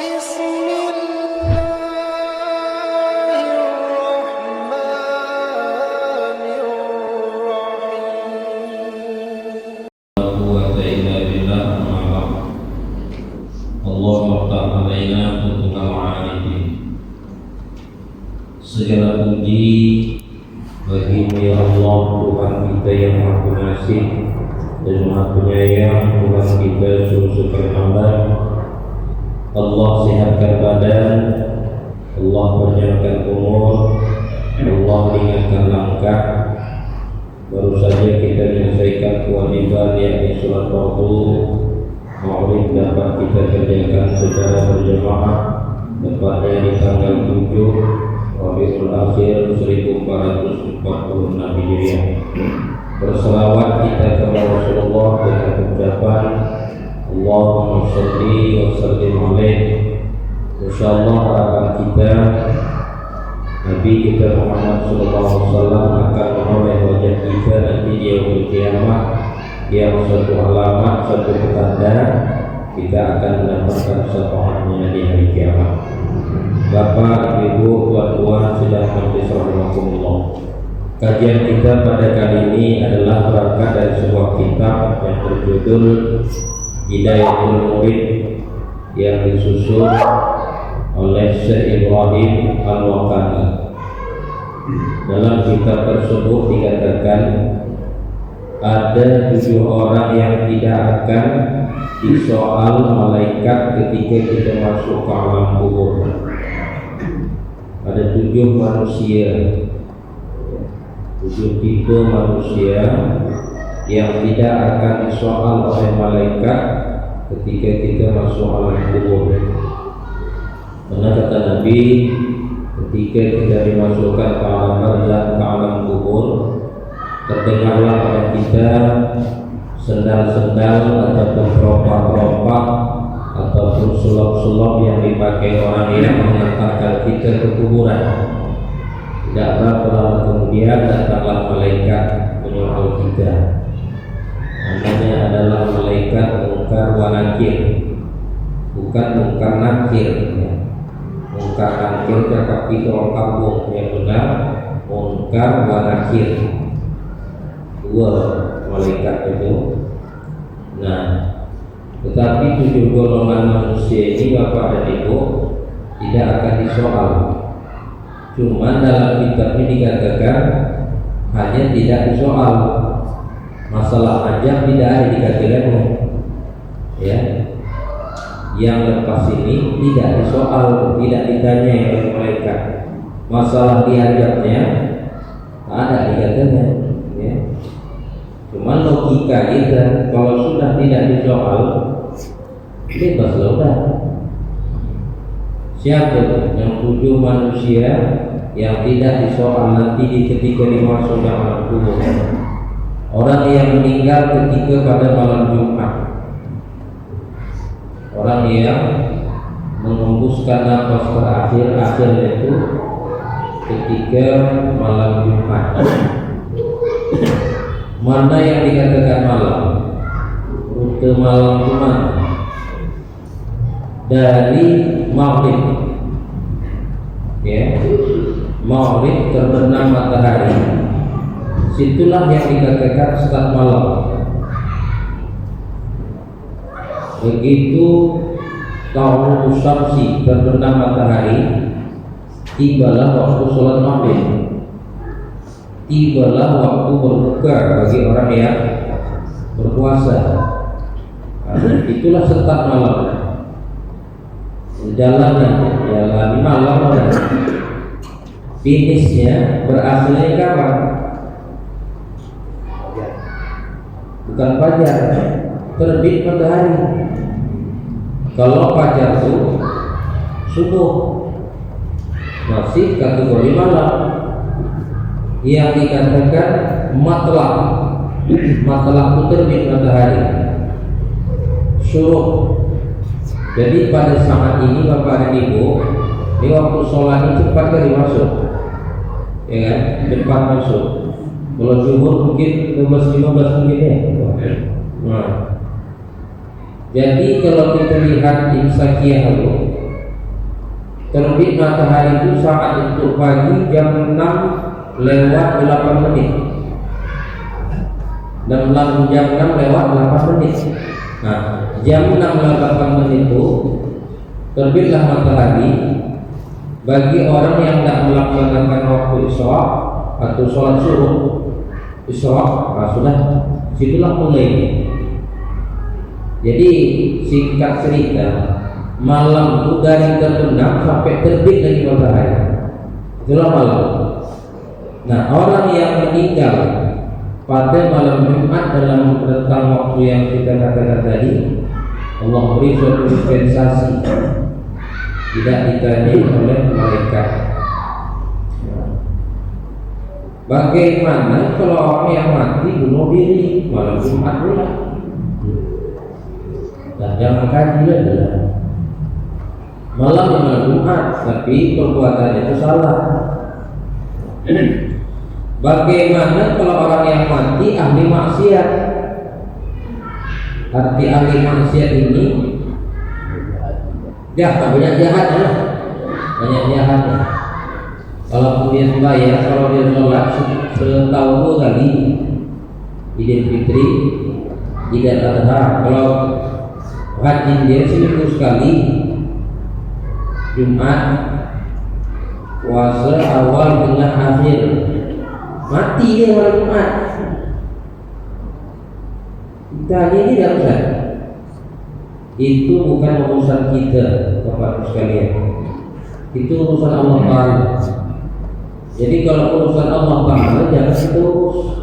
بسم الله الرحمن الرحيم. قوة إلا بالله أما بعد. اللهم افتح علينا فتوح العارفين. Segala puji bagimu ya Allah, Tuhan kita yang Maha Pengasih dan Maha Penyayang, Tuhan kita seluruh hamba. Allah sehatkan badan, Allah panjangkan umur, Allah ringankan langkah. Baru saja kita menyelesaikan kewajiban yakni sholat maghrib dapat kita kerjakan secara berjamaah, tepatnya di tanggal 7 Rabiul Akhir 1446 Hijriah. Berselawat kita kepada Rasulullah dengan ucapan Allahumma sholli wa sallim alaihi. Insyaallah harapan kita Nabi kita Muhammad SAW akan menoleh wajah kita nanti di yaumul qiyamah, yang satu alamat, satu petanda kita akan mendapatkan syafaatnya di hari kiamat. Bapak, Ibu, tuan-tuan sedang majlis rahimakumullah. Kajian kita pada kali ini adalah berangkat dari sebuah kitab yang berjudul Hidayatul Murid yang disusun oleh Syekh Ibrahim Al-Waqani. Dalam kitab tersebut dikatakan ada 7 orang yang tidak akan disoal malaikat ketika kita masuk ke alam kubur. Ada 7 manusia, 7 tipe manusia yang tidak akan disoal oleh malaikat ketika kita masuk alam kubur. Karena kata Nabi, ketika kita dimasukkan ke alam barzakh, ke alam kubur, terdengarlah oleh kita sendal-sendal ataupun rompak-rompak ataupun sulap-sulap yang dipakai orang yang mengantarkan kita ke kuburan. Tidak berapa kemudian datanglah malaikat menyoal kita. Namanya adalah malaikat Munkar wa Nakir, bukan Munkar Nakir. Munkar Nakir cakap itu orang kampung, yang benar Munkar wa Nakir. 2 malaikat itu. Nah, tetapi 7 golongan manusia ini Bapak dan Ibu tidak akan disoal. Cuma dalam kitab ini dikatakan hanya tidak disoal. Masalah ajab tidak ada dikatakan, ya. Yang lepas ini tidak disoal, tidak ditanya oleh malaikat. Masalah diajabnya tak ada dikatakan, ya. Cuma logika kita, kalau sudah tidak disoal, bebas sudah. Siapa yang 7 manusia yang tidak disoal nanti ketika dimasuk ke alam kubur? Orang yang meninggal ketika pada malam Jumat, orang yang mengembuskan nafas terakhir itu ketika malam Jumat. Mana yang dikatakan malam? Rute malam Jumat dari maghrib, ya, maghrib terbenam matahari, situlah yang dikatakan start malam. Begitu tahun syamsi terbenam matahari, tibalah waktu sholat maghrib, tibalah waktu berbuka bagi orang yang berpuasa. Itulah start malam. Jalannya malam, finishnya berakhirnya kapan? Bukan fajar, terbit matahari. Kalau fajar itu subuh, masih kategori malam. Yang dikatakan matlaq itu terbit matahari, syuruk. Jadi pada saat ini Bapak dan Ibu, di waktu sholat ini cepat kali masuk, ya kan? Cepat masuk. Kalau zuhur mungkin 12-15 mungkin ya. Nah, jadi kalau kita lihat imsakiyah itu, Terbit matahari itu saat untuk pagi jam 6:08. 6 jam 6:08. Nah, jam 6:08 itu terbitlah matahari bagi orang yang tidak melaksanakan waktu isra atau sholat subuh. Isra, sudah situlah mulai. Jadi singkat cerita, malam itu dari terbenam sampai terbit lagi matahari, itulah malam. Nah, orang yang meninggal pada malam Jumat dalam rentang waktu yang kita katakan tadi, Allah beri suatu dispensasi, tidak ditanya oleh malaikat. Bagaimana kalau orang yang mati bunuh diri malam Jumat pula? Nah, jangan kaji adalah malam Jumat, tapi perbuatannya itu salah. Bagaimana kalau orang yang mati ahli maksiat? Arti ahli maksiat ini banyak jahatnya, banyak jahatnya. Kalau dia sembahyang, kalau dia sholat setahun 2 kali, Idul Fitri, Idul Adha. Kalau rajin dia seminggu sekali, Jumat, puasa awal, tengah, akhir, mati dia malam Jumat. Kita ini tidak usah. Itu bukan urusan kita, Bapak sekalian. Itu urusan Allah Ta'ala. Jadi kalau urusan Allah Ta'ala jangan kita urus.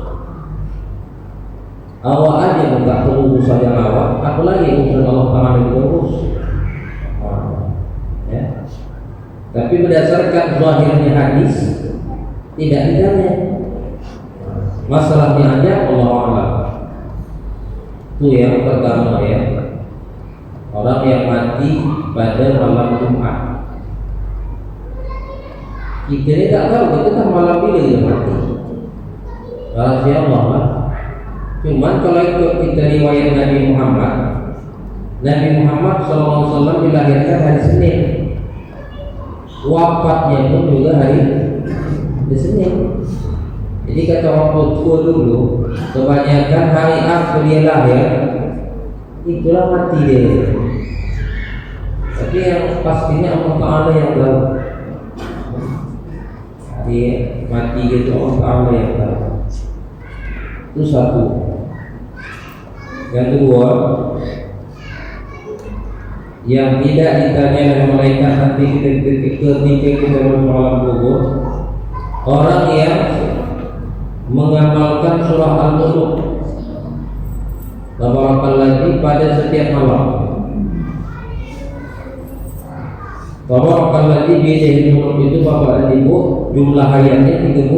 Awak aja enggak perlu urusan yang awak, apalagi urusan Allah Ta'ala diurus. Ya. Tapi berdasarkan zahirnya hadis tidak ditanya. Masalahnya aja Allah Ta'ala. Itu yang pertama ya. Orang yang mati pada malam Jumat. Kita ni tak tahu kita tak malam bila dia mati. Rahasia Allah lah. Cuma kalau ikut kita riwayat Nabi Muhammad SAW dilahirkan hari Senin, wafatnya pun juga hari Senin. Jadi kata waktu tua dulu, kebanyakan hari akhir dia lahir, itulah mati dia. Tapi yang pastinya Allah Ta'ala yang tahu. Dia mati gitu Allah Ta'ala yang tahu. Itu satu. Yang kedua, yang tidak ditanya oleh malaikat nanti ketika kita bermalam kubur, orang yang mengamalkan surah Al-Mulk Tabarakalladzi pada setiap malam. Tabarakalladzi biyadihil mulk itu Bapak dan Ibu jumlah ayatnya 30.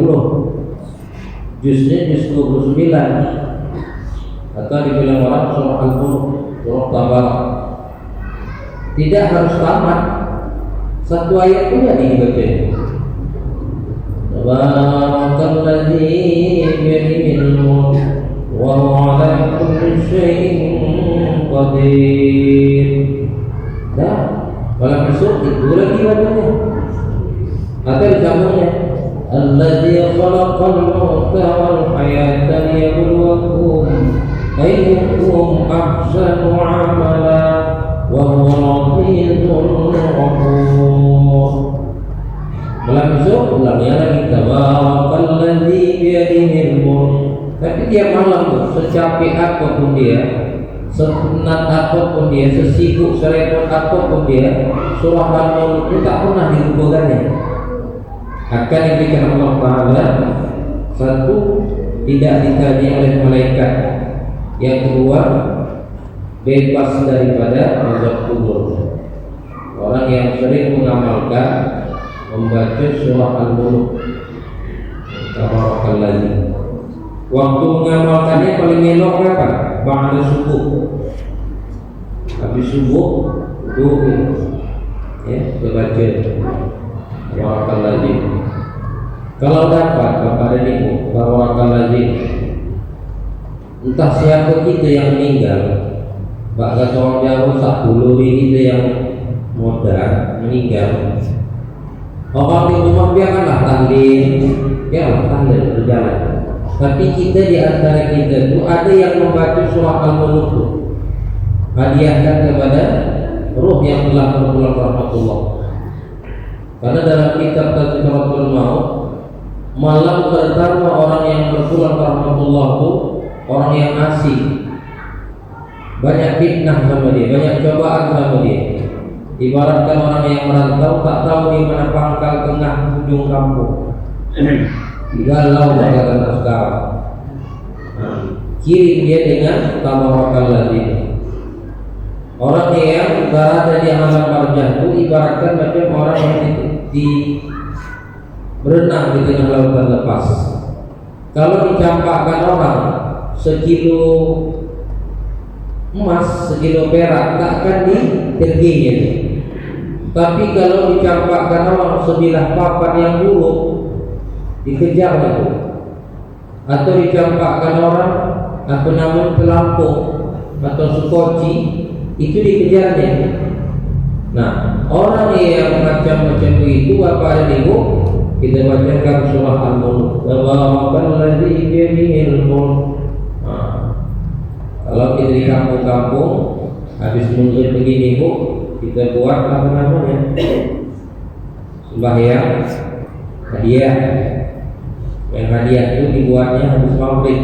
Juznya juz 29. Atau dibilang orang surah Al-Mulk, surah Tabarak. Tidak harus tamat. Satu ayat pun jadi dibaca. Tabarakalladzi biyadihil mulk wa huwa 'ala kulli syai'in qadir. Dah, kalau besok itu lagi bacanya. Atau disambungnya alladzi khalaqal mauta wal hayata liyabluwakum ayyukum ahsanu 'amala wa huwa al-'azizul ghafur. Malam besok ulangnya lagi tabarakalladzi biyadihil mulk. Tapi tiap malam tuh, secapek apapun dia, sepenat apapun dia, sesibuk, serepot apapun dia, surah Al-Mulk itu tak pernah dilupakannya. Akan diberikan Allah Ta'ala. Satu, tidak ditanya oleh malaikat. Yang kedua, bebas daripada azab kubur. Orang yang sering mengamalkan membaca surah Al-Mulk, Tabarakalladzi. Waktu mengamalkannya paling elok apa? Ba'da subuh. Habis subuh itu ya, terbaca Tabarakalladzi. Kalau dapat Bapak dan Ibu, Tabarakalladzi, entah siapa kita yang meninggal, Pak kata orang Jawa 10 kita yang modal meninggal, Orang di rumah biarkanlah tahlil, biarlah tahlil berjalan. Tapi kita di antara kita itu ada yang membaca surah Al-Mulk, hadiahkan kepada ruh yang telah berpulang rahmatullah. Karena dalam kitab Tazkiratul Maut, malam pertama orang yang berpulang rahmatullah itu orang yang asing. Banyak fitnah sama dia, banyak cobaan sama dia. Ibaratkan orang yang merantau tak tahu di mana pangkal tengah ujung kampung. Galau bagaimana sekarang. Kirim dia dengan tawakkal lagi. Orang yang berada di alam barzah itu ibaratkan macam orang yang di berenang di tengah lautan lepas. Kalau dicampakkan orang sekilo emas, sekilo perak tak akan diterginya. Tapi kalau dicampakkan orang sebilah papan yang buruk, dikejar itu. Atau dicampakkan orang pelampung atau sukoci, itu dikejarnya. Nah, orang yang macam-macam itu apa ada ibu? Kita bacakan surah Al-Mulk. Tabarakalladzi biyadihil mulk. Kalau kita di kampung-kampung habis mengumpul begini bu, kita buat apa namanya? Sembahyang hadiah. Yang hadiah itu dibuatnya habis maghrib,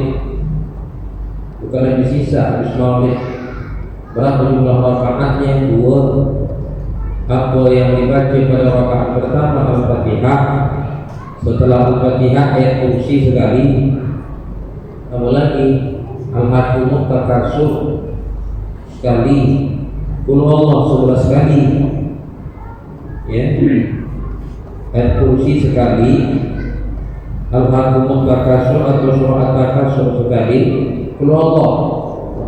bukan habis sisa, habis maghrib. Berapa jumlah rakaatnya? 2. Apa yang dibaca pada rakaat pertama Al-Fatihah, setelah Al-Fatihah ayat kursi sekali, apalagi Al-Hakumut Takasur sekali, Qul Huwallahu 11 kali, ya, ayat kursi sekali, Al-Hakumut Takasur atau surah At-Takasur sekali, Qul Huwallahu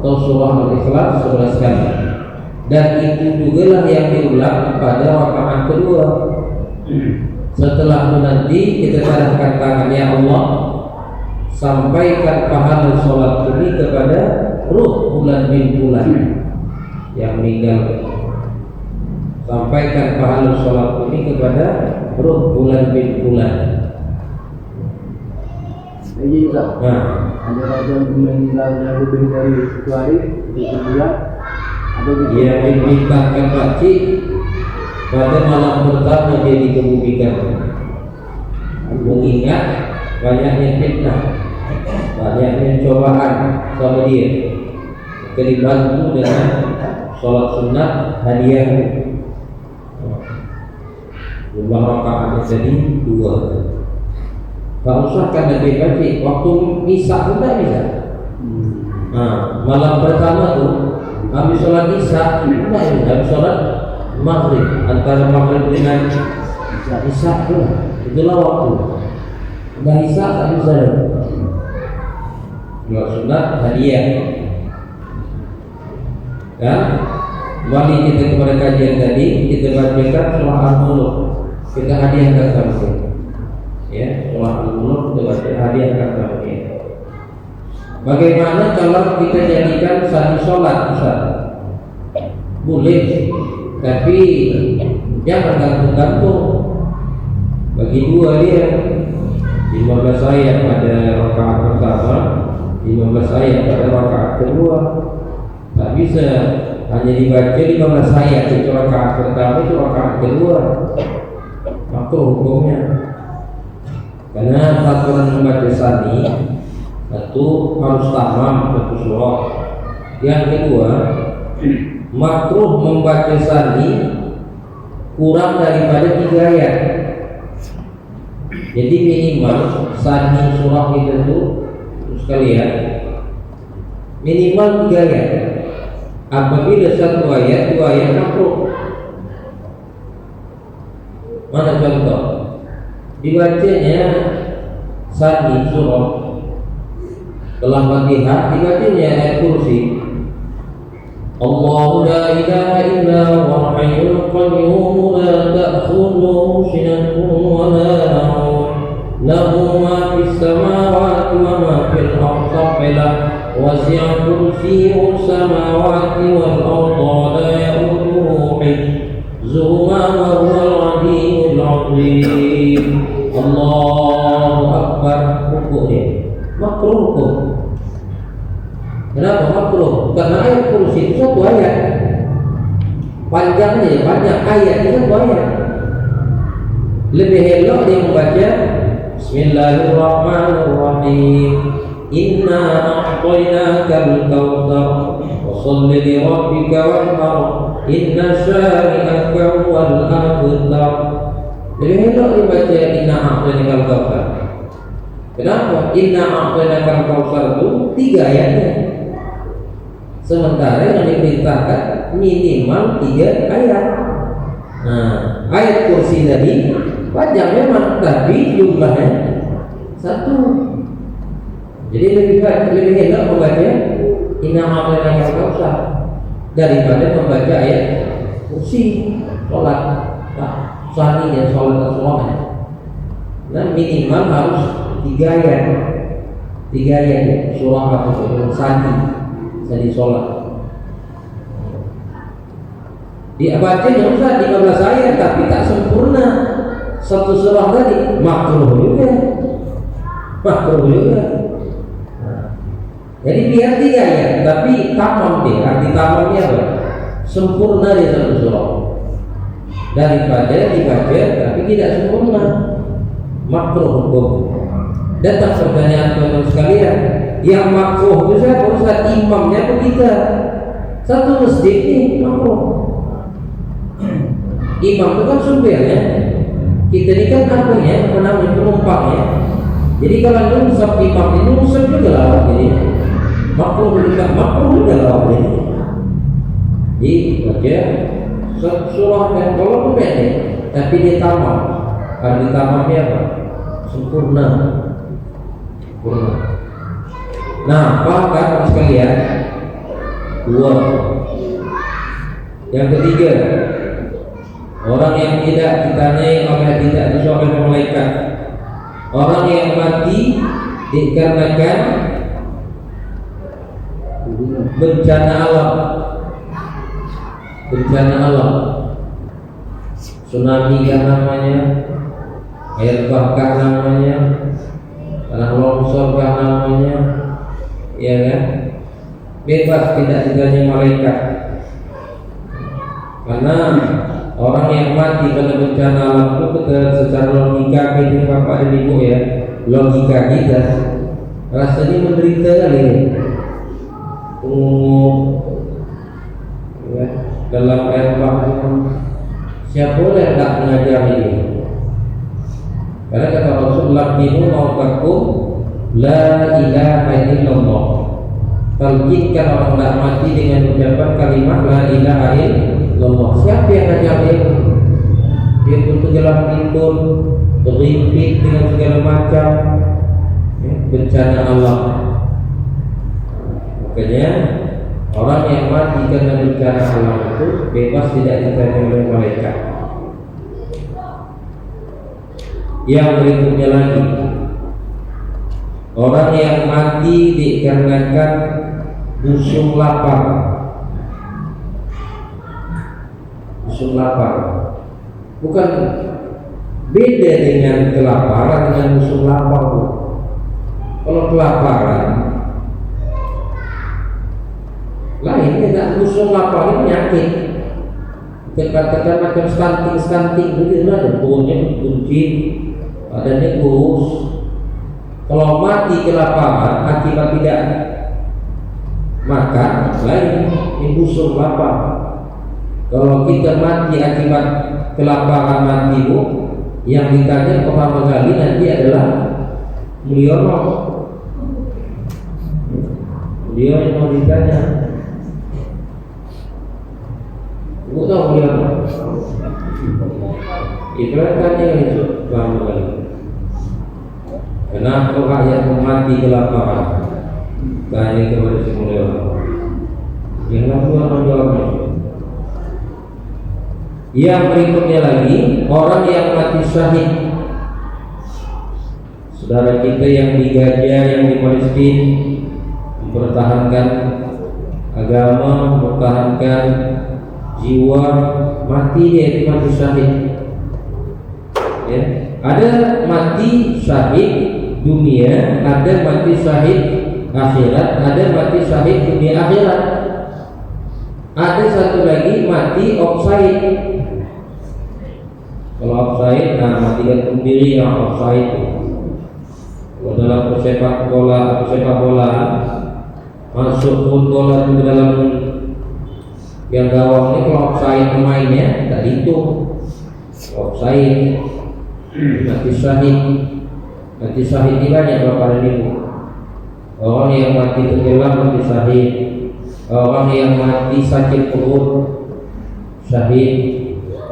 atau surah Al-Ikhlas 11 kali. Dan itu juga lah yang diulang pada rakaat kedua. Setelah itu nanti kita serahkan tangan, ya Allah, sampaikan pahala sholat ini kepada ruh bulan bin bulan yang meninggal. Sampaikan pahala sholat ini kepada ruh bulan bin bulan. Jadi ada yang meninggal lebih dari 1 hari, 1 bulan. Dia dimintakan pakcik pada malam pertama dia dikebumikan. Mengingat banyaknya fitnah, banyaknya cobaan sama dia, dibantu dengan sholat sunat hadiah. Jumlah rakaatnya jadi 2. Tak usahkan lebih pakcik. Waktu isya pun tak bisa. Malam pertama tu habis sholat isya, habis sholat maghrib, antara maghrib dengan isya itulah waktu. Dah isya tak bisa. Sholat sunat hadiah. Ya, kembali kita kepada kajian tadi, kita bacakan surah Al-Mulk, kita hadiahkan sama. Ya, surah Al-Mulk kita baca hadiahkan sama. Bagaimana kalau kita jadikan satu sholat, Ustaz? Boleh, tapi jangan gantung-gantung. Bagi 2 dia, 15 ayat pada rakaat pertama, 15 ayat pada rakaat kedua. Tak bisa hanya dibaca 15 ayat itu rakaat pertama, itu rakaat kedua. Makruh hukumnya. Karena peraturan membaca sani satu harus tamam satu surah. Yang kedua, makruh membaca sani kurang daripada 3 ayat. Jadi minimal sani surah itu sekalian minimal 3 ayat. Apabila 1 ayat, 2 ayat makruh. Mana contoh? Dibacanya sani surah setelah Fatihah, dibacanya ayat kursi. Allahu la ilaha illa huwal hayyul qayyum la ta'khudhuhu sinatun wa la nawm lahu ma fis samawati wa ma fil ardi wasi'a kursiyyuhu samawati wal ardi la ya'uduhu hifdhuhuma wa huwal 'aliyyul azim. Allahu akbar. Rukuk dia. Makruh rukuk. Kenapa makruh? Karena ayat kursi itu satu ayat. Panjangnya banyak ayat itu satu ayat. Lebih elok dia membaca Bismillahirrahmanirrahim. Inna a'tainakal kautsar wa shalli li rabbika wanhar. Inna syani'aka huwal abtar. Lebih elok dibaca Inna a'tainakal kautsar. Kenapa? Inna a'tainakal kautsar itu 3 ayatnya. Sementara yang diperintahkan minimal 3 ayat. Nah, ayat kursi tadi panjang memang, tapi jumlahnya 1. Jadi lebih enak membaca Inna a'tainakal kautsar daripada membaca ayat kursi sholat. Sani dan sholat semuanya. Nah, minimal harus 3 ayat. 3 ayat surah apa itu sani sholat. Dia baca yang usah 15 ayat tapi tak sempurna. Satu surah tadi makruh juga. Jadi biar 3 ayat tapi tamam dia. Arti tamamnya apa? Sempurna di satu surah. Daripada dibaca tapi tidak sempurna. Makruh hukum. Datang pertanyaan teman sekalian, yang makruh itu siapa? Ustaz, imamnya atau kita? Satu masjid ini makruh. Imam itu kan supirnya, kita ini kan apanya, namanya penumpangnya. Jadi kalau nusap imam itu nusap juga lah. Jadi makruh juga lah. Jadi baca surah dan kalau pendek, tapi dia tamam. Arti tamamnya apa? Sempurna. Nah, paham kan sekalian? 2. Yang ketiga, orang yang tidak ditanyai oleh tidak disoal oleh malaikat. Orang yang mati dikarenakan bencana alam, tsunami kan namanya, air bah kan namanya, tanah longsor kan namanya, ya kan? Bebas tidak ditanya malaikat. Karena orang yang mati karena bencana alam itu secara logika kita Bapak dan Ibu ya, logika kita rasanya menderita kali ya, dalam air bah. Siapa yang tak mengajar ini? Karena kata Rasul, "Lakinu mautakum la ilaha illallah." Talqinkan orang tak mati dengan ucapan kalimat la ilaha illallah. Siapa yang ngajar dia? Dia pun tenggelam tidur, terimpit dengan segala macam bencana alam. Makanya orang yang mati karena bencana alam itu bebas tidak ditanya oleh malaikat. Yang berikutnya lagi, orang yang mati dikarenakan busung lapar. Bukan beda dengan kelaparan dengan busung lapar. Kalau kelaparan lain, tidak busung lapar ini penyakit. Katakan macam stunting begitu ada baunya kunci, badannya kurus. Kalau mati kelaparan akibat tidak makan, lain ini busung lapar. Kalau kita mati akibat kelaparan mati yang ditanya pertama kali nanti adalah Mulyono. Dia yang mau ditanya. Ibu tahu Mulyono? Itu tanya itu pertama kali. Kenapa rakyat mati kelaparan? Tanya kepada si Mulyono. Yang lalu akan jawabnya. Yang berikutnya lagi, orang yang mati syahid. Saudara kita yang di Gaza, yang di Palestina, mempertahankan agama, mempertahankan jiwa, mati dia itu mati syahid. ya. Ada mati syahid dunia, ada mati syahid akhirat, ada mati syahid dunia akhirat. Ada satu lagi mati offside. Kalau offside, nah mati gantung diri yang offside. Kalau dalam sepak bola masuk pun bola itu dalam yang gawang ini, kalau offside pemainnya tak dihitung. Offside, mati syahid ini banyak berapa ribu. Orang yang mati tenggelam mati syahid, orang yang mati sakit perut syahid,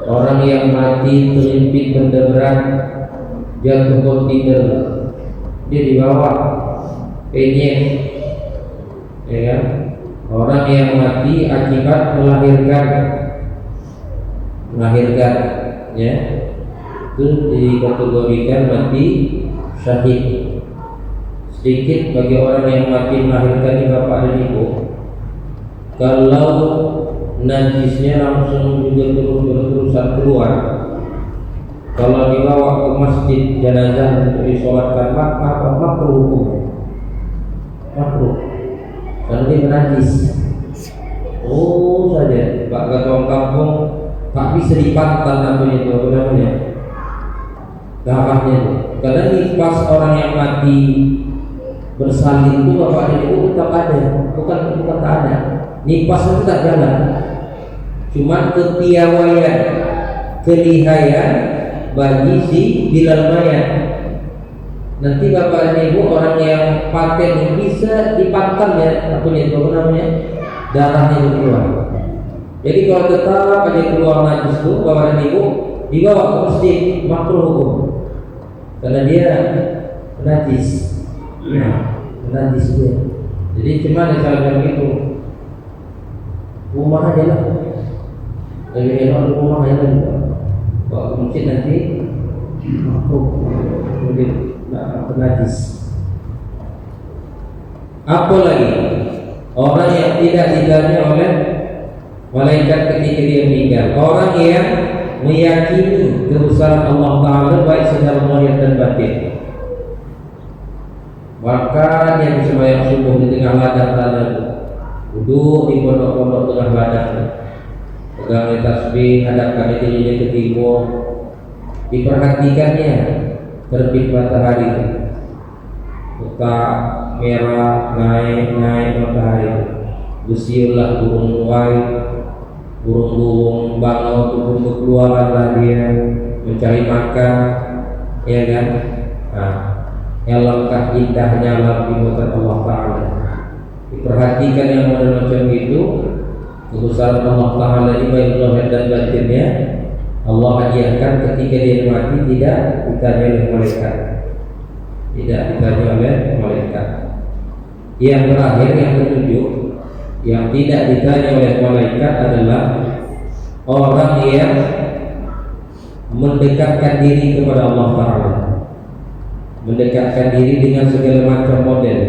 orang yang mati terhimpit benda berat jatuh kontainer dia dibawa penyet, ya kan? Orang yang mati akibat melahirkan, ya, itu dikategorikan mati syahid. Sedikit bagi orang yang mati melahirkan di bapak dan ibu, kalau najisnya langsung juga terus-terusan keluar, kalau dibawa ke masjid jenazah untuk disolatkan, maka makruh hukum, makruh, karena dia menajis. Oh saja, Pak kata orang kampung, tak bisa dipantang namanya darahnya. Karena nifas orang yang mati bersalin itu bapak dan ibu tetap ada, bukan tak ada. Nifas itu tak jalan, cuma kepiawaian, kelihaian bagi si Bilal mayat. Nanti bapak dan ibu orang yang paten ini bisa dipantang ya, darahnya itu keluar. Jadi kalau tetap aja keluar najis itu, bapak dan ibu dibawa ke masjid, makruh hukum, karena dia najis. Najis dia. Jadi cuma ada cara begitu. Rumah aja lah. Lebih enak rumah aja lah. Bawa ke masjid nanti makruh, mungkin najis. Apa lagi? Orang yang tidak ditanya oleh malaikat ketika dia meninggal. Orang yang meyakini kebesaran Allah Ta'ala baik secara zahir dan batin, maka dia bisa bayang subuh di tengah ladang tanah, duduk di pondok-pondok tengah ladang, pegang tasbih, hadapkan dirinya ke timur, diperhatikannya terbit matahari, buka merah, naik matahari, bersiullah burung muai, burung-burung bangau turun keluaran dia mencari makan, ya kan? Alangkah indahnya alam di mata Allah Ta'ala. Diperhatikan yang macam itu, kebesaran Allah Ta'ala ini baik zahir dan batinnya. Allah hadiahkan ketika dia mati tidak ditanya oleh malaikat, tidak ditanya oleh malaikat. Yang terakhir, yang ketujuh, yang tidak ditanya oleh malaikat adalah orang yang mendekatkan diri kepada Allah Ta'ala, mendekatkan diri dengan segala macam model,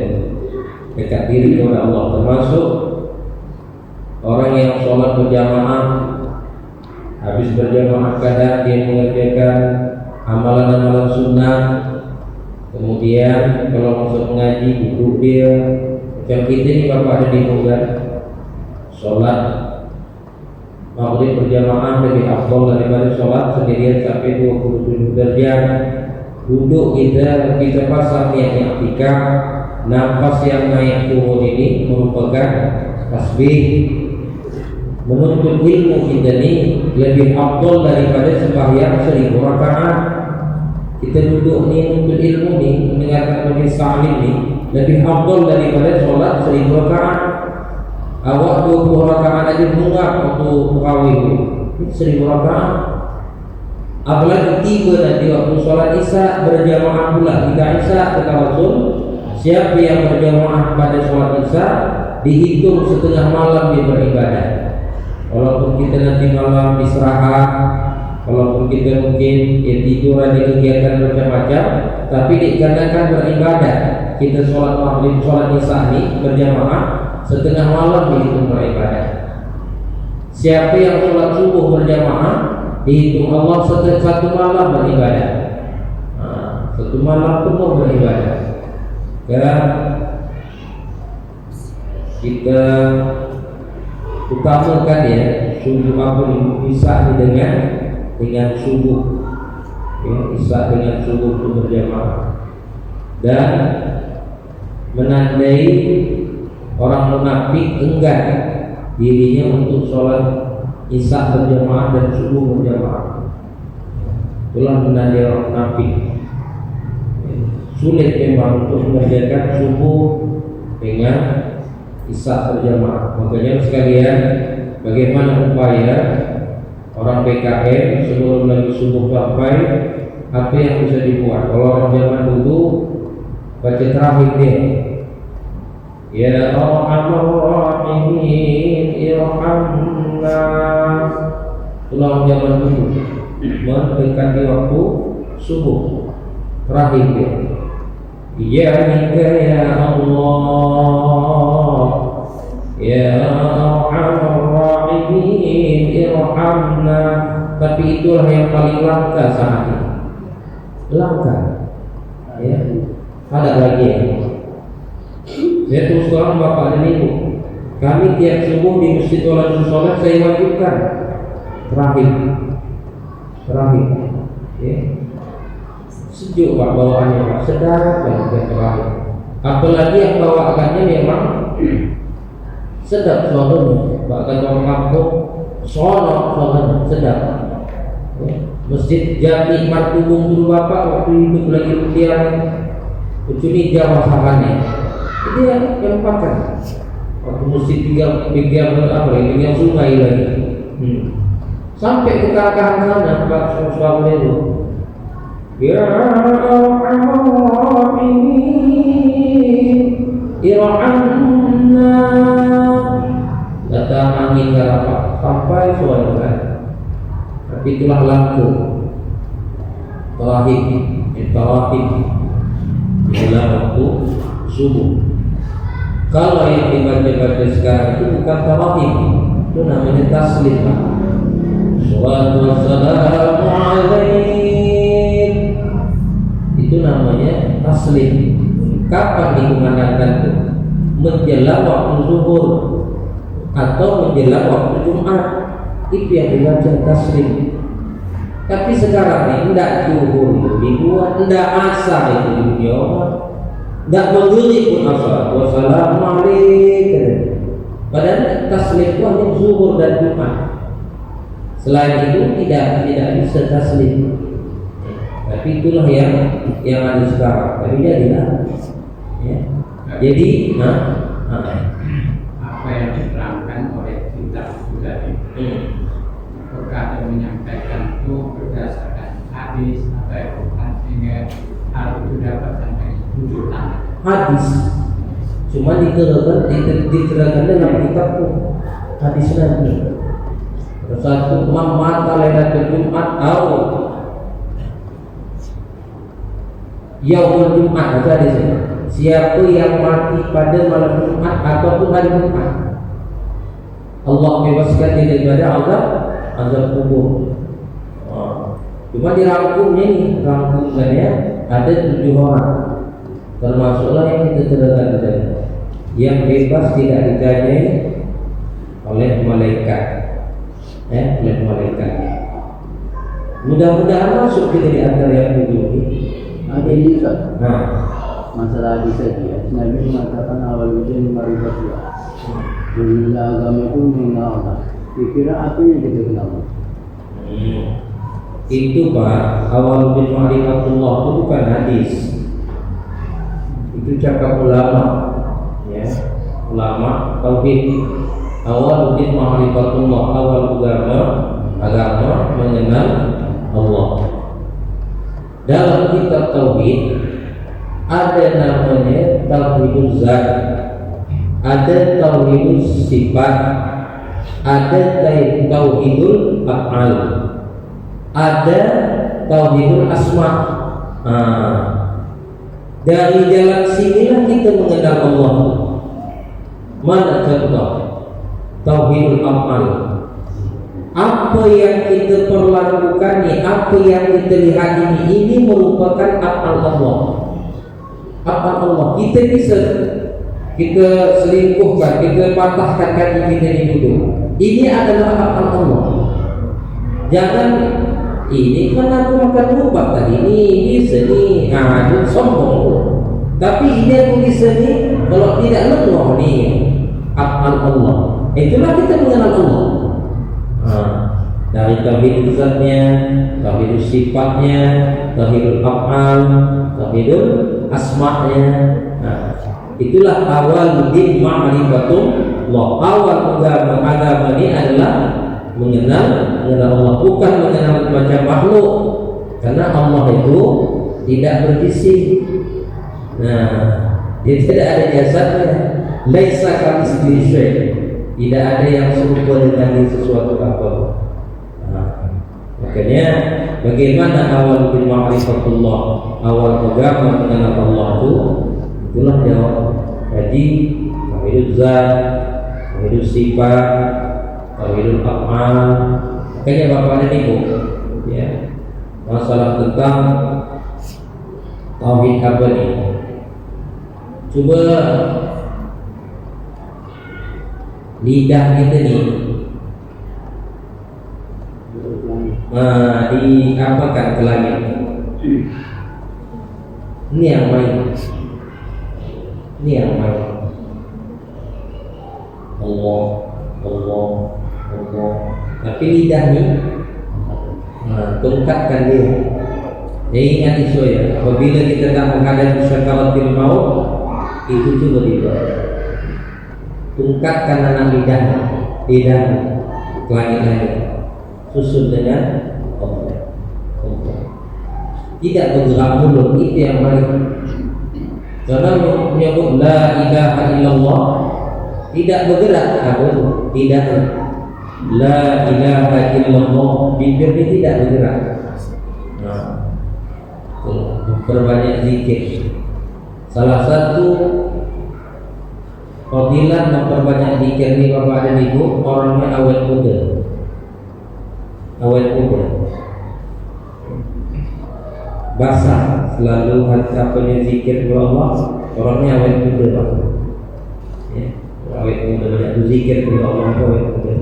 dekat diri kepada Allah, termasuk orang yang sholat berjamaah. Habis berjamaah kadang dia mengerjakan amalan-amalan sunnah, kemudian kalau masuk mengaji duduk dia. Macam kita ni bapak ada di bukan sholat maghrib berjamaah lebih afdal daripada sholat sendirian sampai 27 derajat. Duduk kita pasang niatnya iktikaf, nafas yang naik turun ini merupakan tasbih. Menuntut ilmu kita ni lebih afdal daripada sembahyang 1000 rakaat. Kita duduk ni menuntut ilmu ni, mendengarkan majelis ta'lim ni lebih afdal daripada solat 1000 rakaat. Awak 20 rakaat aja mengap waktu tarawih ni, 1000 rakaat. Apalagi tiba nanti waktu sholat isya berjamaah pula. Jika isya kata Rasul, siapa yang berjamaah pada sholat isya dihitung setengah malam dia beribadah. Walaupun kita nanti malam istirahat, walaupun kita mungkin tidur ada kegiatan macam-macam, tapi dikarenakan beribadah, kita sholat maghrib, sholat isya ni berjamaah setengah malam dihitung beribadah. Siapa yang sholat subuh berjamaah dihitung Allah satu malam beribadah. Satu malam penuh beribadah. Dan kita utamakan ya subuh apa bisa dengan subuh, ya, bisa dengan subuh itu berjamaah dan menandai orang munafik enggan dirinya untuk sholat isya berjamaah dan subuh berjamaah. Itulah menandai orang munafik. Sulit memang untuk mengerjakan subuh dengan isya berjamaah. Makanya sekalian, bagaimana upaya orang PKM sebelum lagi subuh sampai, apa yang bisa dibuat? Kalau orang zaman dulu baca terakhir dia, ya Arhamar Rahimin irhamna. Orang zaman dulu mendekati waktu subuh terakhir dia, ya minka ya Allah, ya Arhamar Rahimin irhamna. Tapi itulah yang paling langka saat ini. Langka, ya. Ada lagi ya. Saya terus terang bapak dan ibu, kami tiap subuh di masjid Waladul Sholat saya wajibkan terakhir, ya. Sejuk pak bawaannya pak, sedap dan terakhir. Apalagi yang bawakannya memang sedap suaranya, bahkan orang kampung suaranya sedap. Ya. Masjid Jami Martubung dulu bapak waktu hidup lagi tiang Ucuni Jawa sahannya itu yang pakai waktu masjid pinggir sungai lagi, sampai ke kakahan sana pak suara itu, ya Allah irhamna, datang angin garapak sampai suara kan. Tapi itulah langsung terakhir dalam waktu subuh. Kalau yang dibaca sekarang itu bukan tarawih, itu namanya taslim. Shalatu wassalamu alaik, itu namanya taslim. Kapan dikumandangkan itu? Menjelang waktu zuhur atau menjelang waktu Jumat, itu yang dibaca taslim. Tapi sekarang ini tidak zuhur itu dibuat, tidak asar itu dibuat, tidak mengguli pun asar. Wassalamualaikum. Padahal taslim itu hanya zuhur dan Jumat. Selain itu tidak bisa taslim. Tapi itulah yang ada sekarang. Tapi jadilah. Ya. Jadi, apa yang diterangkan oleh kitab juga ini. Apakah yang menyampaikan itu berdasarkan hadis atau Quran sehingga hal itu dapat sampai wujudkan hadis. Cuma diterangkan dalam kitab tuh hadis Nabi. Satu mata lailatul Jumat atau yaumul Jumat ada di sini. Siapa yang mati pada malam Jumat ataupun hari Jumat, Allah bebaskan dia daripada azab kubur. Cuma dirangkumnya nih, rangkumannya ada 7 orang, termasuklah yang kita terangkan tadi, yang bebas tidak ditanyai oleh malaikat, oleh malaikat. Mudah-mudahan masuk kita di antara yang 7 ini. Ada juga. Masalah hadis tadi ya. Nabi mengatakan awal ujian marifatullah. Dunia agama itu mengenal Allah. Dikira apa yang kita kenal? Itu pak, awal ujian marifatullah itu bukan hadis. Itu cakap ulama, ya, ulama tauhid. Awal ujian marifatullah, awal agama mengenal Allah. Dalam kitab tauhid ada namanya tauhidul zat, ada tauhidul sifat, ada tauhidul af'al, ada tauhidul asma. Dari jalan sinilah kita mengenal Allah. Mana contoh tauhidul af'al? apa yang kita perlakukan ini, apa yang kita lihat ini merupakan af'al Allah. Af'al Allah. Kita bisa kita selingkuhkan, kita patahkan kaki kita ini dulu. Ini adalah af'al Allah. Jangan ini kan aku makan lubak tadi, ini bisa ni, itu sombong. Tapi ini aku bisa ni, kalau tidak leluh ni af'al Allah. Itulah kita mengenal Allah. Dari tauhid zatnya, tauhid sifatnya, tauhid af'al, tauhid asma'nya. Itulah awal din ma'rifatullah. Awal agama ini adalah mengenal Allah, bukan mengenal macam makhluk. Karena Allah itu tidak berjisim. Dia tidak ada jasadnya. Laisa kamitslihi syai'. Tidak ada yang serupa dengan sesuatu apapun. Makanya bagaimana awal bil ma'rifatullah, awal agama mengenal Allah itu, itulah jawab. Jadi tauhid zat, tauhid sifat, tauhid af'al. Makanya Bapak ada niku ya. Masalah tentang tauhid apa ni? Coba lidah kita ni diapakan ke langit. Ini yang main. Ini yang main. Allah. Tapi lidah ni tongkatkan dia. Jadi ingat isu ya, apabila kita tak menghadapi syakaratul maut, itu juga dia. Tungkatkan anak lidah ke langit-langit, susun dengan Allah. Tidak bergerak mulut, itu yang baik. Karena menyebut la ilaha illallah, tidak bergerak, tidak. La ilaha illallah, bibir ini tidak bergerak. Berbanyak zikir. Salah satu fadilah memperbanyak zikir ni Bapak dan Ibu, orangnya awet muda. Basah selalu hati zikir kepada Allah, orangnya awet muda Bapak. Ya, awet muda banyak zikir kepada Allah, awet muda.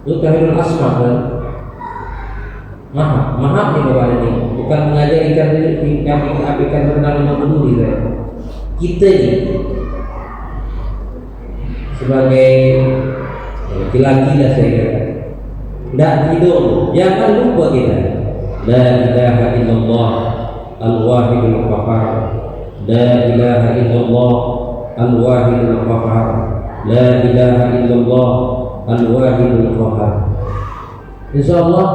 Itu tauhidul asma kan. Maaf ni Bapak dan Ibu, bukan mengajarkan kami apikan renang menghuni saya. Kita ni sebagai laki-laki dah saya kata, tak tidur, jangan lupa kita la ilaha illallah al-wahidul qahhar, la ilaha illallah al-wahidul qahhar, la ilaha illallah al-wahidul qahhar. InsyaAllah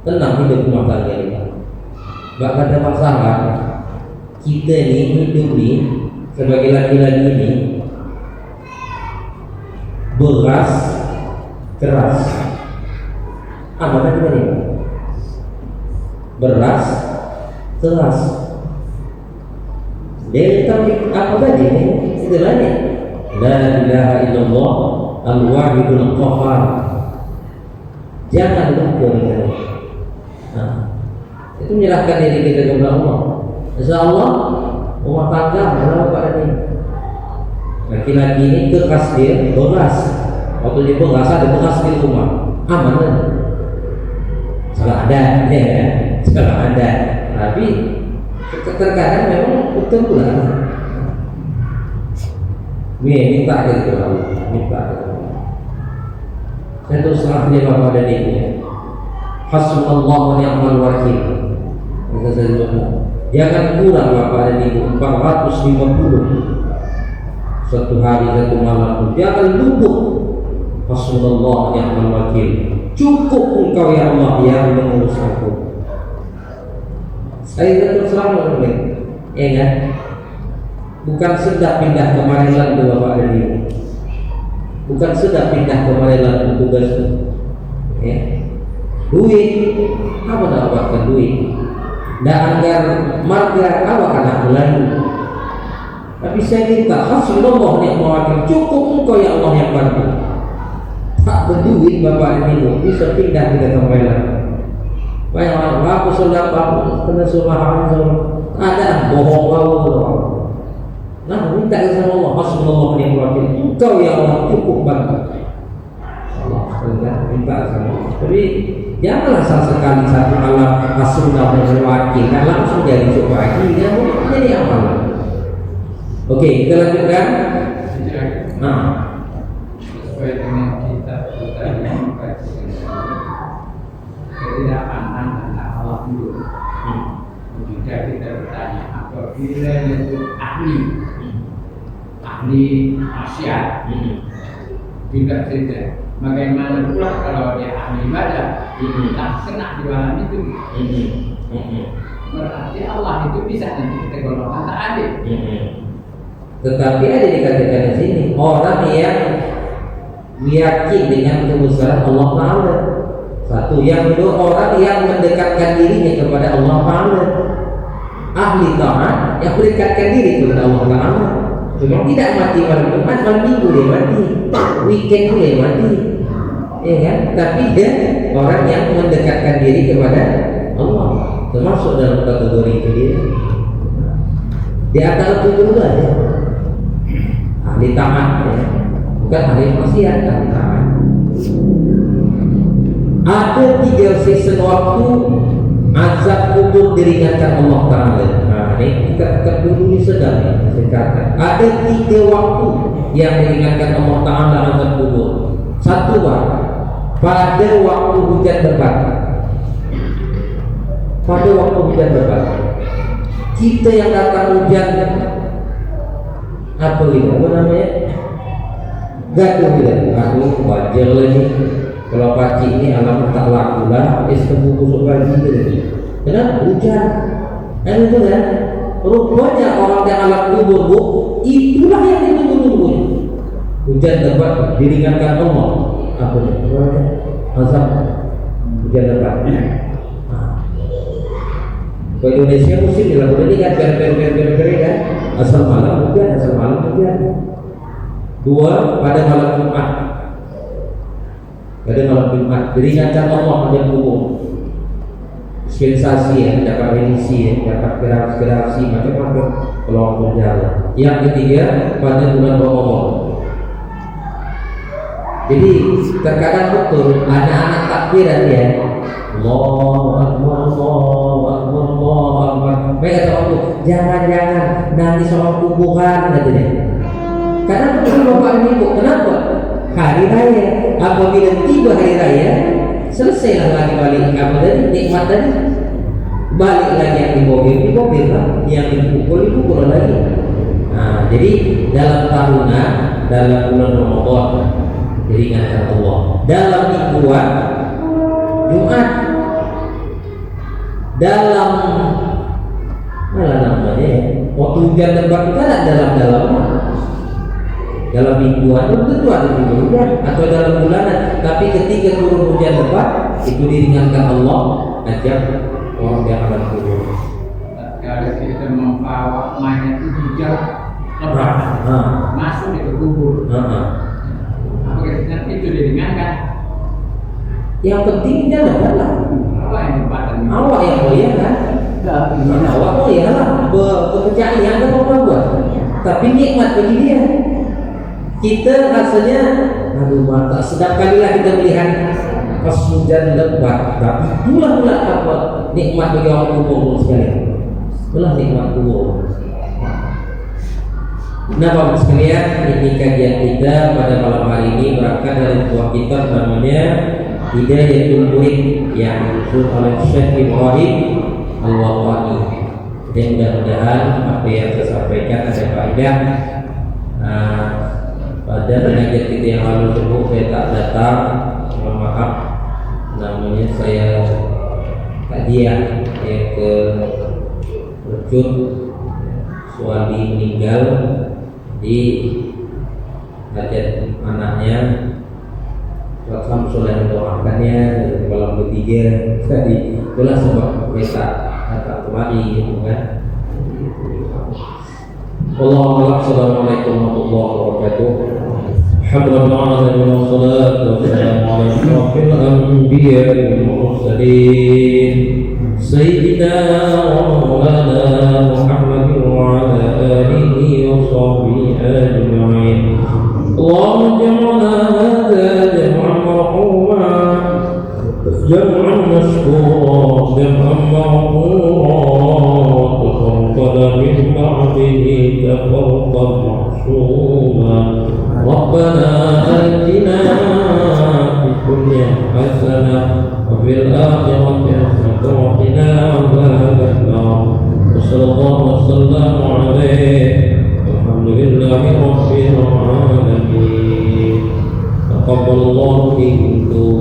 tenang hidup rumah tangga kita. Tak ada masalah. Kita ni hidup ni sebagai laki-laki ni beras keras. Apa tadi ni? Beras keras. Dia tahu apa tadi ni? Istilahnya la ilaha illallah al-wahidul qahhar. Jangan lupa dengan itu menyerahkan diri kita kepada Allah. InsyaAllah rumah tangga adalah pada ini. Laki-laki ini keras dia beras. Waktu dia beras ada beras di rumah, aman kan? Salah ada, ya kan? Salah ada. Tapi terkadang memang betul pula. Minta ke Allah, minta ke Allah. Saya terus terang dia Bapak dan Ibu. Hasbunallahu wa ni'mal wakil. Jangan kurang Bapak dan Ibu 450 satu hari satu malam. Jangan luput hasbunallahu wa ni'mal wakil. Cukup engkau ya Allah yang mengurus aku. Saya terus terang Bapak, ya kan? Bukan sedap pindah ke Maryland Bapak dan Ibu. Bukan sedap pindah ke Maryland tugas. Ya. Duit, apa nak dapatkan duit? Dan agar marga awak anak Melayu. Tapi saya minta hasbunallah ni'mal wakil. Cukup engkau ya Allah yang bantu. tak berduit bapak ini bisa pindah kita sampai lah. Bayang aku sudah bapak kena subhanallah ada bohong kau. Nah minta sama Allah Hasbunallah wa ni'mal wakil. Engkau ya Allah cukup banget. Allah minta sama Allah. Tapi janganlah sekali satu malam Hasbunallah wa ni'mal wakil dan langsung jadi coba lagi dan jadi amal. Oke, kita lanjutkan. Nah, sesuai dengan kita tadi ketidakpaham tentang Allah dulu. Jika kita bertanya apabila itu ahli maksiat, juga tidak. Bagaimana pula kalau dia ahli ibadah, tak kena di dalam itu. Berarti Allah itu bisa nanti kita golongkan tak adil. Tetapi ada dikatakan di sini orang yang yakin dengan kebesaran Allah Taala. Satu, yang kedua orang yang mendekatkan dirinya kepada Allah Taala. Ahli taat yang mendekatkan diri kepada Allah Taala. Cuma tidak mati malam Jumat, malam Minggu dia mati, weekend dia mati, ya kan? Tapi dia orang yang mendekatkan diri kepada Allah, termasuk dalam kategori itu dia. Di antara itu juga ya. Ahli taat, ya. Bukan ahli maksiat, ahli taat. Ada 3 season waktu azab kubur diringankan Allah Taala. Nah, ini kita dulu ni sedang saya kata. Ada 3 waktu yang diringankan Allah Taala azab kubur. Satu pada waktu hujan lebat. Pada waktu hujan lebat. Kita yang datang hujan apa namanya? Gaduh kita. Aduh, wajar lagi. Kalau pagi ini alamat tak laku lah, temu busuk lagi gitu. Kenapa? Hujan. Itu kan? Rupanya orang yang alam kubur itulah yang ditunggu-tunggu. Hujan lebat diringankan Allah. Apa itu? Azab. Hujan lebat. Kalau Indonesia musim dilakukan ini kan ber kan. Asal malam hujan. 2 pada malam Jumat. Pada malam Jumat diringankan Allah pada kubur. Dispensasi ya, dapat remisi ya, dapat gerasi macam-macam kalau berjalan. Yang ketiga pada bulan Ramadan. Jadi terkadang betul anak-anak takbiran ya. Allahu Akbar, Allahu Akbar, Allahu Akbar. Mereka tahu jangan nanti soal kuburan katanya. Karena betul bapak ibu kenapa? Hari raya, apabila tiba hari raya, selesailah lagi balik apa tadi nikmat tadi, balik lagi yang dibobir lah, yang dipukul lagi. Nah, jadi dalam tahunan, dalam bulan Ramadan diringankan Allah. Dalam mingguan Jumat, dalam mana namanya? Waktu hujan lebat kita dalam mingguan itu tentu ada hujan atau dalam bulanan, tapi ketika turun hujan lebat itu diringankan Allah ajak orang yang akan kubur. Kalau kita membawa mayat itu hujan lebat masuk di kubur, apakah itu diringankan? Yang penting janganlah awak yang tempatan, awak yang mulia kan? Awak mulia lah, pekerjaan yang kan orang buat, tapi nikmat bagi dia. Kita rasanya aduh mata sedap kali lah kita melihat pas hujan lebat, tapi itulah apa nikmat bagi orang kubur sekalian. Itulah nikmat kubur. Nah Bapak sekalian, ini kajian kita pada malam hari ini berangkat dari sebuah kitab namanya Hidayatul Murid yang disusun oleh Syekh Ibrahim Al-Waqani. Dan mudah-mudahan apa yang saya sampaikan ada faedah. Pada pengajian kita yang lalu sebut saya tak datang, mohon maaf, namanya saya kajian ke Recut, suami meninggal di hajat anaknya. Samsul yang mendoakannya dari malam ketiga tadi, itulah sebab kita agak kemari gitu kan. Assalamualaikum warahmatullahi wabarakatuh. الحمد لله والصلاة والسلام على أشرف الأنبياء والمرسلين سيدنا ومولانا محمد وعلى آله وصحبه أجمعين. اللهم اجعلنا هذا جمعا مرحوما جمعا مشكورا جمعا مغفورا تفرقنا من بعده تفرقا معصوما. ربنا آتنا في الدنيا حسنة وفي الآخرة حسنة وقنا عذاب النار. وصلى الله وسلم عليه والحمد لله رب العالمين. تقبل الله منكم